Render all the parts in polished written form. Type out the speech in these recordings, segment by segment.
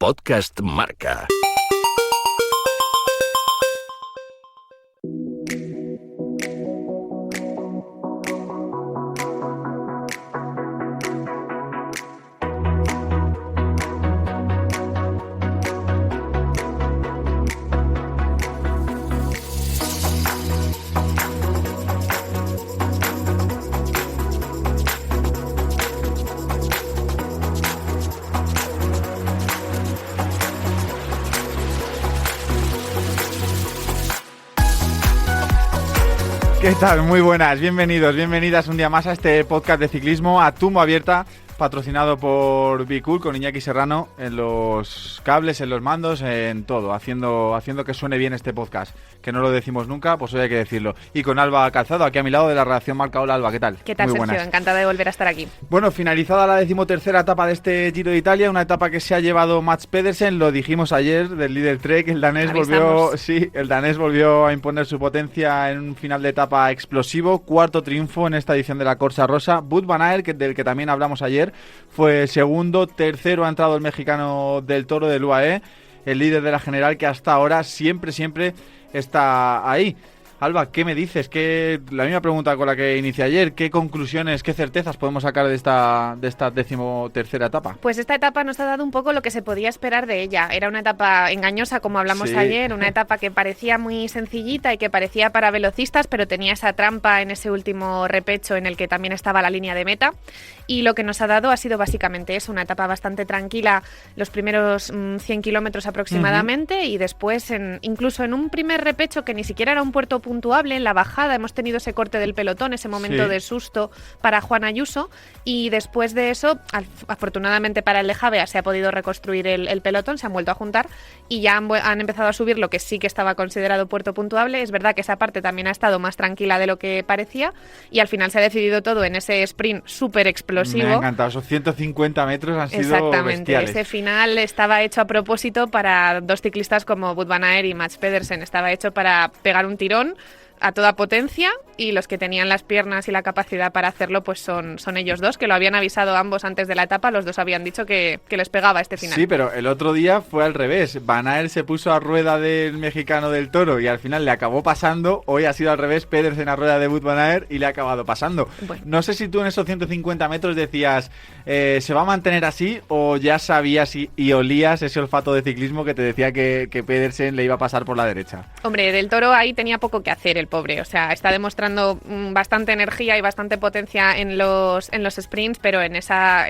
Podcast Marca. ¿Qué tal? Muy buenas, bienvenidos, bienvenidas un día más a este podcast de ciclismo a tumbo abierta, patrocinado por Bicool, con Iñaki Serrano en los cables, en los mandos, en todo, haciendo que suene bien este podcast, que no lo decimos nunca, pues hoy hay que decirlo. Y con Alba Calzado, aquí a mi lado de la redacción Marca. Hola Alba, ¿qué tal? ¿Qué tal, Muy Sergio? buenas. Encantada de volver a estar aquí. Bueno, finalizada la 13ª etapa de este Giro de Italia, una etapa que se ha llevado Mads Pedersen, lo dijimos ayer, del líder Trek, el danés volvió a imponer su potencia en un final de etapa explosivo, cuarto triunfo en esta edición de la Corsa Rosa. Wout van Aert, del que también hablamos ayer, fue segundo, tercero ha entrado el mexicano del Toro del UAE, el líder de la general, que hasta ahora siempre está ahí. Alba, ¿qué me dices? La misma pregunta con la que inicié ayer. ¿Qué conclusiones, qué certezas podemos sacar de esta 13ª etapa? Pues esta etapa nos ha dado un poco lo que se podía esperar de ella. Era una etapa engañosa, como hablamos ayer, una etapa que parecía muy sencillita y que parecía para velocistas, pero tenía esa trampa en ese último repecho en el que también estaba la línea de meta. Y lo que nos ha dado ha sido básicamente eso, una etapa bastante tranquila los primeros 100 kilómetros aproximadamente, y después incluso en un primer repecho que ni siquiera era un puerto puntuable, en la bajada hemos tenido ese corte del pelotón, ese momento de susto para Juan Ayuso, y después de eso, afortunadamente para el de Javea, se ha podido reconstruir el pelotón, se han vuelto a juntar y ya han empezado a subir lo que sí que estaba considerado puerto puntuable. Es verdad que esa parte también ha estado más tranquila de lo que parecía y al final se ha decidido todo en ese sprint súper explosivo. Me ha encantado, esos 150 metros han sido exactamente, bestiales. Ese final estaba hecho a propósito para dos ciclistas como Wout van Aert y Mads Pedersen, estaba hecho para pegar un tirón a toda potencia, y los que tenían las piernas y la capacidad para hacerlo pues son ellos dos, que lo habían avisado ambos antes de la etapa. Los dos habían dicho que les pegaba este final. Sí, pero el otro día fue al revés. Van Aert se puso a rueda del mexicano del Toro y al final le acabó pasando. Hoy ha sido al revés, Pedersen a rueda de Wout van Aert y le ha acabado pasando. Bueno. No sé si tú en esos 150 metros decías, ¿se va a mantener así? O ya sabías y olías ese olfato de ciclismo que te decía que Pedersen le iba a pasar por la derecha. Hombre, del Toro ahí tenía poco que hacer el pobre, o sea, está demostrando bastante energía y bastante potencia en los sprints, pero en esa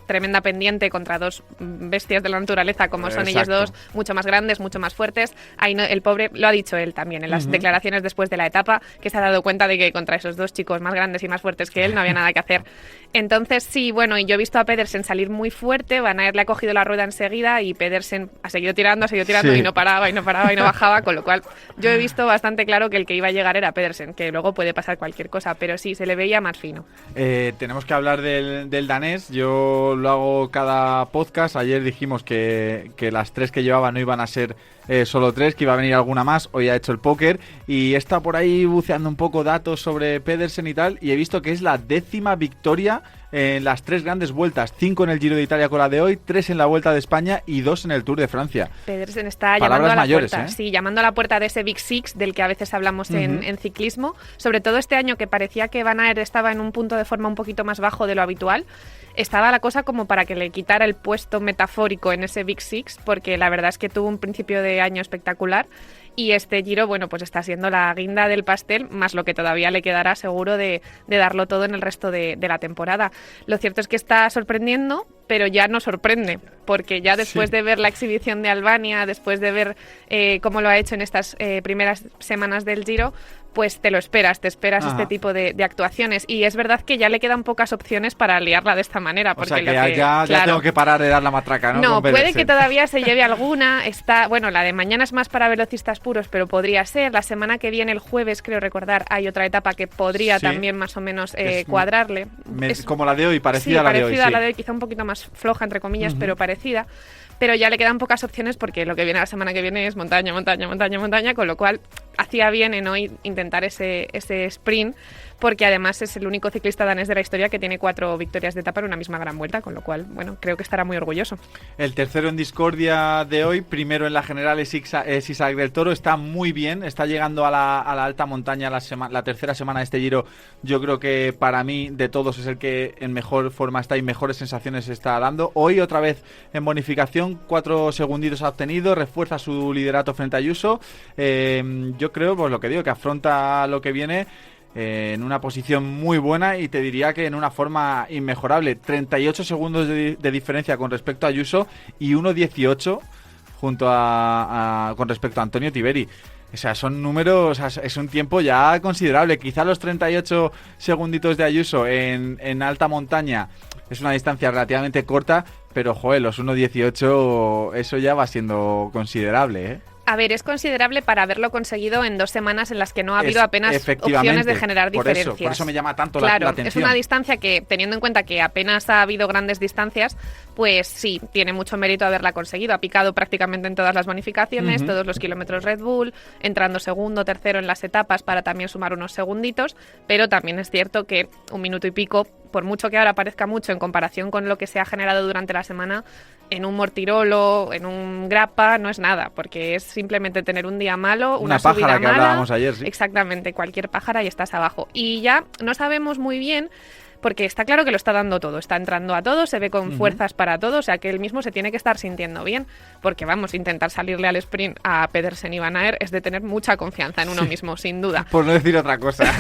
tremenda pendiente contra dos bestias de la naturaleza como son ellos dos, mucho más grandes, mucho más fuertes. Ahí no, el pobre, lo ha dicho él también en las declaraciones después de la etapa, que se ha dado cuenta de que contra esos dos chicos más grandes y más fuertes que él no había nada que hacer. Entonces sí, bueno, y yo he visto a Pedersen salir muy fuerte, Van Aert le ha cogido la rueda enseguida y Pedersen ha seguido tirando y no paraba y no bajaba, con lo cual yo he visto bastante claro que el que iba a llegar era Pedersen, que luego puede pasar cualquier cosa, pero sí, se le veía más fino. Tenemos que hablar del danés. Yo lo hago cada podcast. Ayer dijimos que las tres que llevaba no iban a ser solo tres, que iba a venir alguna más. Hoy ha hecho el póker y está por ahí buceando un poco datos sobre Pedersen y tal, y he visto que es la 10ª victoria en las 3 grandes vueltas, 5 en el Giro de Italia con la de hoy, 3 en la Vuelta de España y 2 en el Tour de Francia. Pedersen está Palabras llamando a la mayores, puerta, sí, llamando a la puerta de ese Big Six del que a veces hablamos en ciclismo, sobre todo este año que parecía que Van Aert estaba en un punto de forma un poquito más bajo de lo habitual. Estaba la cosa como para que le quitara el puesto metafórico en ese Big Six, porque la verdad es que tuvo un principio de año espectacular. Y este Giro, bueno, pues está siendo la guinda del pastel, más lo que todavía le quedará seguro de darlo todo en el resto de la temporada. Lo cierto es que está sorprendiendo, pero ya no sorprende, porque ya después de ver la exhibición de Albania, después de ver cómo lo ha hecho en estas primeras semanas del Giro, pues te esperas este tipo de actuaciones. Y es verdad que ya le quedan pocas opciones para liarla de esta manera. Porque o sea que ya tengo que parar de dar la matraca, ¿no? No, puede que todavía se lleve alguna. Bueno, la de mañana es más para velocistas puros, pero podría ser. La semana que viene, el jueves, creo recordar, hay otra etapa que podría también más o menos cuadrarle. Como la de hoy, parecida a la de hoy. Parecida a la de hoy, quizá un poquito más floja, entre comillas, pero parecida. Pero ya le quedan pocas opciones porque lo que viene la semana que viene es montaña, con lo cual hacía bien en hoy intentar ese sprint, porque además es el único ciclista danés de la historia que tiene 4 victorias de etapa en una misma gran vuelta, con lo cual, bueno, creo que estará muy orgulloso. El tercero en discordia de hoy, primero en la general, es Isaac del Toro. Está muy bien, está llegando a la alta montaña la tercera semana de este Giro. Yo creo que para mí, de todos, es el que en mejor forma está y mejores sensaciones está dando. Hoy, otra vez en bonificación, 4 segunditos ha obtenido, refuerza su liderato frente a Ayuso. Yo creo, pues lo que digo, que afronta lo que viene en una posición muy buena y te diría que en una forma inmejorable. 38 segundos de diferencia con respecto a Ayuso y 1.18 junto con respecto a Antonio Tiberi. O sea, son números, es un tiempo ya considerable. Quizá los 38 segunditos de Ayuso en alta montaña es una distancia relativamente corta, pero joder, los 1.18 eso ya va siendo considerable, ¿eh? A ver, es considerable para haberlo conseguido en 2 semanas en las que no ha habido apenas opciones de generar diferencias. Por eso me llama tanto la atención. Es una distancia que, teniendo en cuenta que apenas ha habido grandes distancias, pues sí, tiene mucho mérito haberla conseguido. Ha picado prácticamente en todas las bonificaciones, todos los kilómetros Red Bull, entrando segundo, tercero en las etapas para también sumar unos segunditos, pero también es cierto que 1 minuto y pico, por mucho que ahora parezca mucho en comparación con lo que se ha generado durante la semana, en un Mortirolo, en un Grappa, no es nada, porque es simplemente tener un día malo, una subida pájara que mala. hablábamos ayer, sí. Exactamente, cualquier pájara y estás abajo. Y ya no sabemos muy bien, porque está claro que lo está dando todo, está entrando a todo, se ve con fuerzas para todo, o sea que él mismo se tiene que estar sintiendo bien, porque vamos, intentar salirle al sprint a Pedersen y Van Aert es de tener mucha confianza en uno mismo, sin duda. Por no decir otra cosa.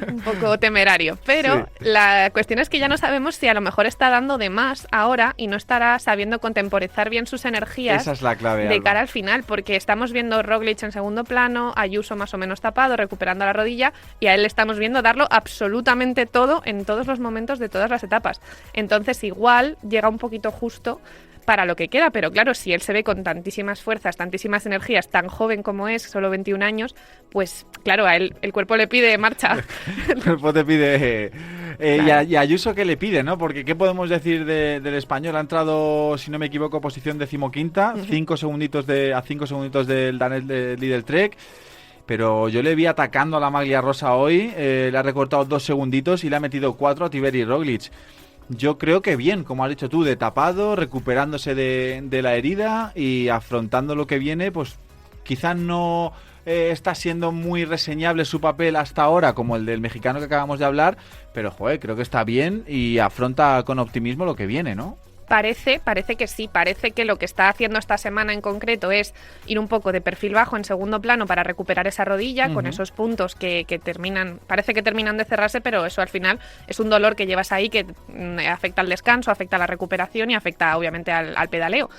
Un poco temerario, pero la cuestión es que ya no sabemos si a lo mejor está dando de más ahora y no estará sabiendo contemporizar bien sus energías. Esa es la clave, de cara al final, porque estamos viendo Roglic en segundo plano, Ayuso más o menos tapado, recuperando la rodilla, y a él le estamos viendo darlo absolutamente todo en todos los momentos de todas las etapas. Entonces igual llega un poquito justo para lo que queda, pero claro, si él se ve con tantísimas fuerzas, tantísimas energías, tan joven como es, solo 21 años, pues claro, a él el cuerpo le pide marcha. El cuerpo te pide... Claro. Y a Ayuso, ¿qué le pide, no? Porque ¿qué podemos decir del español? Ha entrado, si no me equivoco, posición 15ª, 5 segunditos a 5 segunditos del danés de Lidl Trek. Pero yo le vi atacando a la maglia rosa hoy, le ha recortado 2 segunditos y le ha metido 4 a Tiberi Roglic. Yo creo que bien, como has dicho tú, de tapado, recuperándose de la herida y afrontando lo que viene, pues quizás no está siendo muy reseñable su papel hasta ahora, como el del mexicano que acabamos de hablar, pero joder, creo que está bien y afronta con optimismo lo que viene, ¿no? Parece que sí, parece que lo que está haciendo esta semana en concreto es ir un poco de perfil bajo en segundo plano para recuperar esa rodilla con esos puntos que terminan, parece que terminan de cerrarse, pero eso al final es un dolor que llevas ahí que afecta al descanso, afecta a la recuperación y afecta obviamente al pedaleo.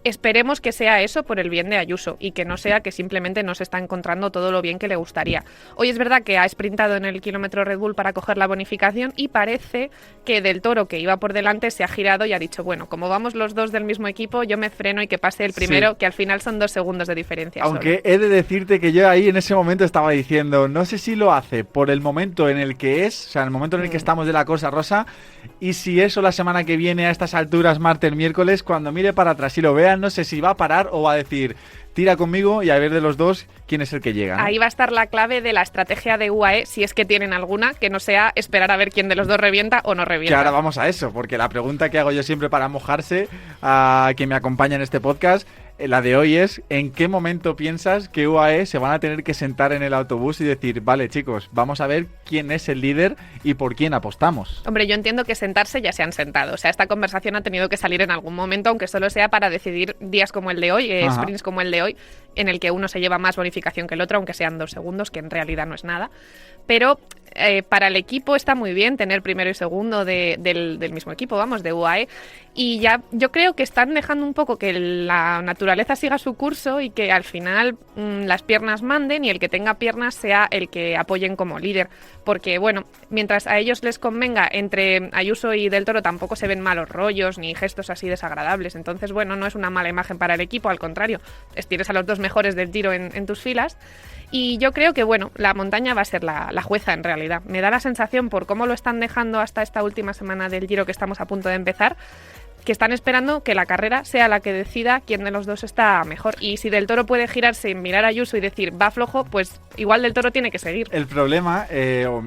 Esperemos que sea eso por el bien de Ayuso y que no sea que simplemente no se está encontrando todo lo bien que le gustaría. Hoy es verdad que ha sprintado en el kilómetro Red Bull para coger la bonificación y parece que Del Toro, que iba por delante, se ha girado y ha dicho, bueno, como vamos los dos del mismo equipo, yo me freno y que pase el primero, que al final son 2 segundos de diferencia. Aunque solo. He de decirte que yo ahí en ese momento estaba diciendo, no sé si lo hace por el momento en el que es, o sea, el momento en el que estamos de la Cosa Rosa, y si eso la semana que viene a estas alturas, martes, miércoles, cuando mire para atrás y lo vea, no sé si va a parar o va a decir, tira conmigo y a ver de los dos quién es el que llega, ¿no? Ahí va a estar la clave de la estrategia de UAE, si es que tienen alguna, que no sea esperar a ver quién de los dos revienta o no revienta. Que ahora vamos a eso, porque la pregunta que hago yo siempre para mojarse a quien me acompaña en este podcast, la de hoy es, ¿en qué momento piensas que UAE se van a tener que sentar en el autobús y decir, vale chicos, vamos a ver quién es el líder y por quién apostamos? Hombre, yo entiendo que sentarse ya se han sentado, o sea, esta conversación ha tenido que salir en algún momento, aunque solo sea para decidir días como el de hoy, sprints como el de hoy, en el que uno se lleva más bonificación que el otro, aunque sean 2 segundos, que en realidad no es nada. Pero para el equipo está muy bien tener primero y segundo del mismo equipo, vamos, de UAE. Y ya yo creo que están dejando un poco que la naturaleza siga su curso y que al final las piernas manden y el que tenga piernas sea el que apoyen como líder. Porque, bueno, mientras a ellos les convenga, entre Ayuso y Del Toro tampoco se ven malos rollos ni gestos así desagradables. Entonces, bueno, no es una mala imagen para el equipo, al contrario, tienes a los 2 mejores del Giro en tus filas. Y yo creo que, bueno, la montaña va a ser la jueza en realidad. Me da la sensación, por cómo lo están dejando hasta esta última semana del Giro que estamos a punto de empezar, que están esperando que la carrera sea la que decida quién de los dos está mejor. Y si Del Toro puede girarse y mirar a Ayuso y decir, va flojo, pues igual Del Toro tiene que seguir. El problema,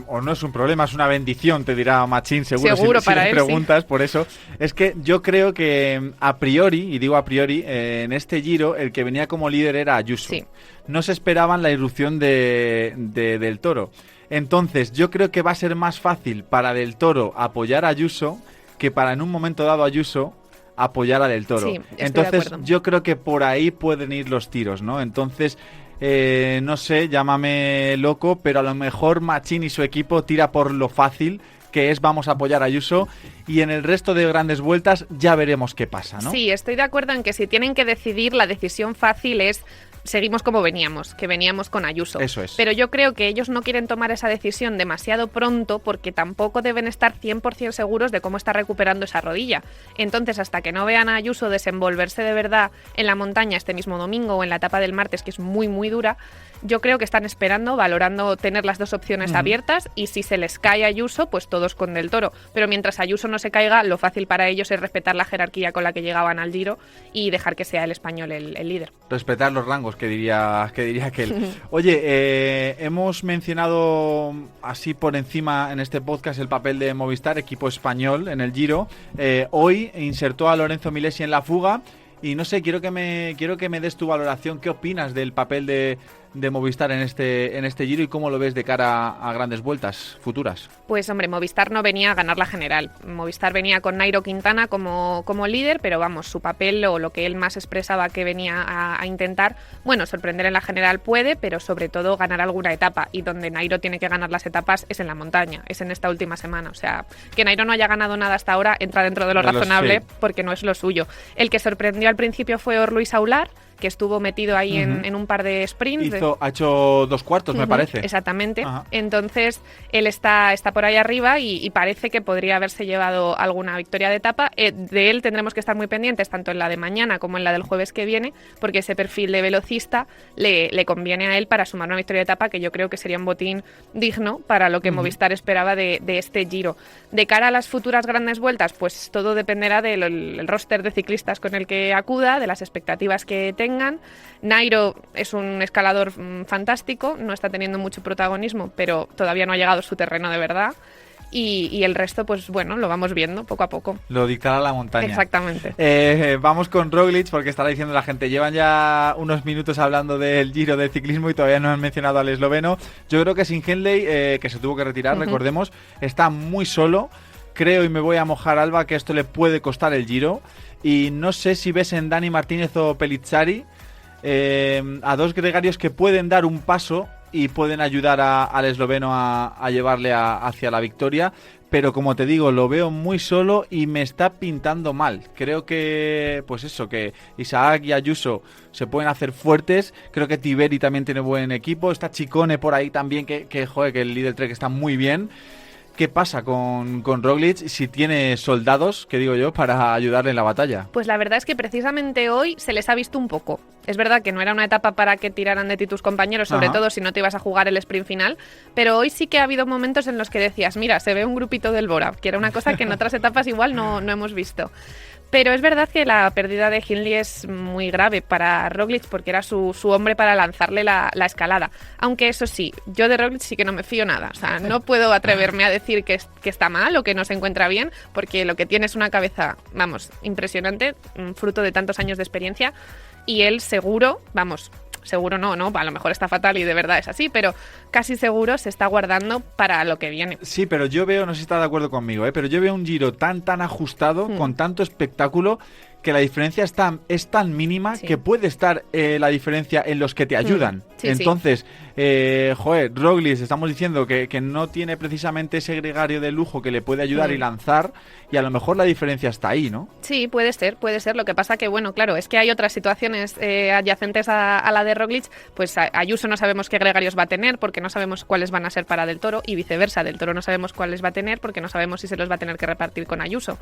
o no es un problema, es una bendición, te dirá Machín, seguro si para le él, preguntas, sí. Por eso, es que yo creo que a priori, y digo a priori, en este Giro, el que venía como líder era Ayuso. Sí. No se esperaban la irrupción de Del Toro. Entonces, yo creo que va a ser más fácil para Del Toro apoyar a Ayuso que para en un momento dado Ayuso apoyar a Del Toro. Sí, entonces yo creo que por ahí pueden ir los tiros, ¿no? Entonces, no sé, llámame loco, pero a lo mejor Machín y su equipo tira por lo fácil, que es vamos a apoyar a Ayuso, y en el resto de grandes vueltas ya veremos qué pasa, ¿no? Sí, estoy de acuerdo en que si tienen que decidir, la decisión fácil es seguimos como veníamos, que veníamos con Ayuso. Eso es. Pero yo creo que ellos no quieren tomar esa decisión demasiado pronto porque tampoco deben estar 100% seguros de cómo está recuperando esa rodilla. Entonces, hasta que no vean a Ayuso desenvolverse de verdad en la montaña este mismo domingo o en la etapa del martes, que es muy, muy dura, yo creo que están esperando, valorando tener las dos opciones abiertas, y si se les cae Ayuso, pues todos con Del Toro. Pero mientras Ayuso no se caiga, lo fácil para ellos es respetar la jerarquía con la que llegaban al Giro y dejar que sea el español el líder. Respetar los rangos, que diría aquel. Oye, hemos mencionado así por encima en este podcast el papel de Movistar, equipo español en el Giro. Hoy insertó a Lorenzo Milesi en la fuga. Y no sé, quiero que me des tu valoración. ¿Qué opinas del papel de Movistar en este Giro y cómo lo ves de cara a grandes vueltas futuras? Pues hombre, Movistar no venía a ganar la general. Movistar venía con Nairo Quintana como líder, pero vamos, su papel o lo que él más expresaba que venía a intentar, bueno, sorprender en la general puede, pero sobre todo ganar alguna etapa, y donde Nairo tiene que ganar las etapas es en la montaña, es en esta última semana. O sea, que Nairo no haya ganado nada hasta ahora entra dentro de lo razonable, porque no es lo suyo. El que sorprendió al principio fue Luis Aular, que estuvo metido ahí en un par de sprints. Ha hecho 2 cuartos, me parece. Exactamente. Entonces, él está por ahí arriba y parece que podría haberse llevado alguna victoria de etapa. De él tendremos que estar muy pendientes, tanto en la de mañana como en la del jueves que viene, porque ese perfil de velocista le conviene a él para sumar una victoria de etapa, que yo creo que sería un botín digno para lo que Movistar esperaba de este Giro. De cara a las futuras grandes vueltas, pues todo dependerá del roster de ciclistas con el que acuda, de las expectativas que tengan. Nairo es un escalador fantástico, no está teniendo mucho protagonismo, pero todavía no ha llegado a su terreno de verdad. Y el resto, pues bueno, lo vamos viendo poco a poco. Lo dictará la montaña. Exactamente. Vamos con Roglic, porque estará diciendo la gente, llevan ya unos minutos hablando del Giro de ciclismo y todavía no han mencionado al esloveno. Yo creo que sin Hindley, que se tuvo que retirar, recordemos, está muy solo. Creo, y me voy a mojar, Alba, que esto le puede costar el Giro. Y no sé si ves en Dani Martínez o Pellizzari a dos gregarios que pueden dar un paso y pueden ayudar al esloveno a llevarle hacia la victoria. Pero como te digo, lo veo muy solo y me está pintando mal. Creo que, pues eso, que Isaac y Ayuso se pueden hacer fuertes. Creo que Tiberi también tiene buen equipo. Está Ciccone por ahí también, que el líder Trek está muy bien. ¿Qué pasa con Roglic si tiene soldados, que digo yo, para ayudarle en la batalla? Pues la verdad es que precisamente hoy se les ha visto un poco. Es verdad que no era una etapa para que tiraran de ti tus compañeros, sobre todo si no te ibas a jugar el sprint final, pero hoy sí que ha habido momentos en los que decías, mira, se ve un grupito del Bora, que era una cosa que en otras etapas igual no hemos visto. Pero es verdad que la pérdida de Hindley es muy grave para Roglic porque era su hombre para lanzarle la escalada. Aunque eso sí, yo de Roglic sí que no me fío nada. O sea, no puedo atreverme a decir que está mal o que no se encuentra bien, porque lo que tiene es una cabeza, vamos, impresionante, fruto de tantos años de experiencia. Y él seguro, seguro no, a lo mejor está fatal y de verdad es así, pero casi seguro se está guardando para lo que viene. Sí, pero yo veo, no sé si está de acuerdo conmigo, pero yo veo un Giro tan ajustado, con tanto espectáculo, que la diferencia es tan mínima que puede estar la diferencia en los que te ayudan. Entonces, Roglic, estamos diciendo que no tiene precisamente ese gregario de lujo que le puede ayudar y lanzar, y a lo mejor la diferencia está ahí, ¿no? Sí, puede ser. Lo que pasa que, bueno, claro, es que hay otras situaciones adyacentes a la de Roglic. Pues Ayuso no sabemos qué gregarios va a tener porque no sabemos cuáles van a ser para Del Toro, y viceversa, Del Toro no sabemos cuáles va a tener porque no sabemos si se los va a tener que repartir con Ayuso.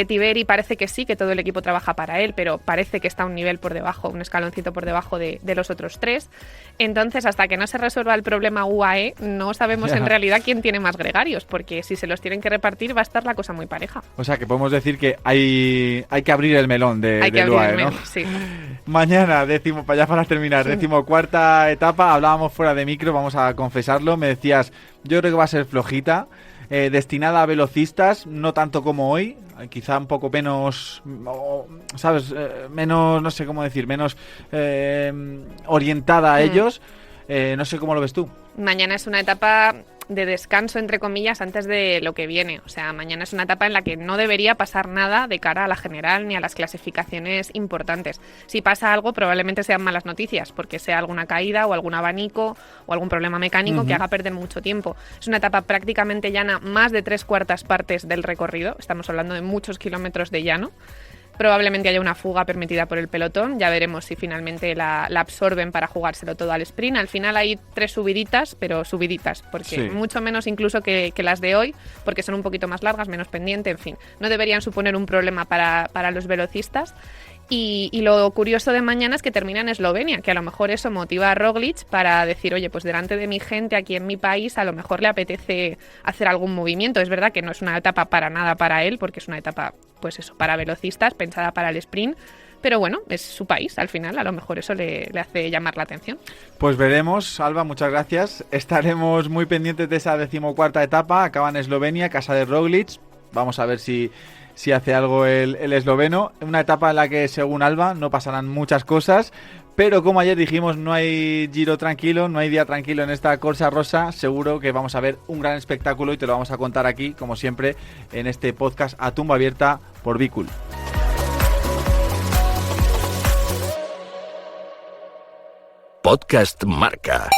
Tiberi parece que sí, que todo el equipo trabaja para él, pero parece que está un nivel por debajo, un escaloncito por debajo de los otros 3. Entonces, hasta que no se resuelva el problema UAE, no sabemos en realidad quién tiene más gregarios, porque si se los tienen que repartir va a estar la cosa muy pareja. O sea, que podemos decir que hay que abrir el melón del UAE, ¿no? Sí. Mañana, para terminar, 14ª etapa, hablábamos fuera de micro, vamos a confesarlo, me decías, yo creo que va a ser flojita, destinada a velocistas, no tanto como hoy, quizá un poco menos, ¿sabes? Menos, no sé cómo decir, menos orientada a ellos. No sé cómo lo ves tú. Mañana es una etapa de descanso, entre comillas, antes de lo que viene. O sea, mañana es una etapa en la que no debería pasar nada de cara a la general ni a las clasificaciones importantes. Si pasa algo, probablemente sean malas noticias, porque sea alguna caída o algún abanico o algún problema mecánico que haga perder mucho tiempo. Es una etapa prácticamente llana, más de 3/4 partes del recorrido. Estamos hablando de muchos kilómetros de llano. Probablemente haya una fuga permitida por el pelotón, ya veremos si finalmente la absorben para jugárselo todo al sprint. Al final hay 3 subiditas, pero subiditas, porque mucho menos incluso que las de hoy, porque son un poquito más largas, menos pendiente, en fin. No deberían suponer un problema para los velocistas. Y lo curioso de mañana es que termina en Eslovenia, que a lo mejor eso motiva a Roglic para decir, oye, pues delante de mi gente aquí en mi país a lo mejor le apetece hacer algún movimiento. Es verdad que no es una etapa para nada para él, porque es una etapa, pues eso, para velocistas, pensada para el sprint. Pero bueno, es su país, al final, a lo mejor eso le hace llamar la atención. Pues veremos, Alba, muchas gracias. Estaremos muy pendientes de esa 14ª etapa, acaba en Eslovenia, casa de Roglic. Vamos a ver si hace algo el esloveno. Una etapa en la que, según Alba, no pasarán muchas cosas, pero como ayer dijimos, no hay giro tranquilo, no hay día tranquilo en esta Corsa Rosa. Seguro que vamos a ver un gran espectáculo y te lo vamos a contar aquí, como siempre, en este podcast a tumba abierta por Bicul. Podcast Marca.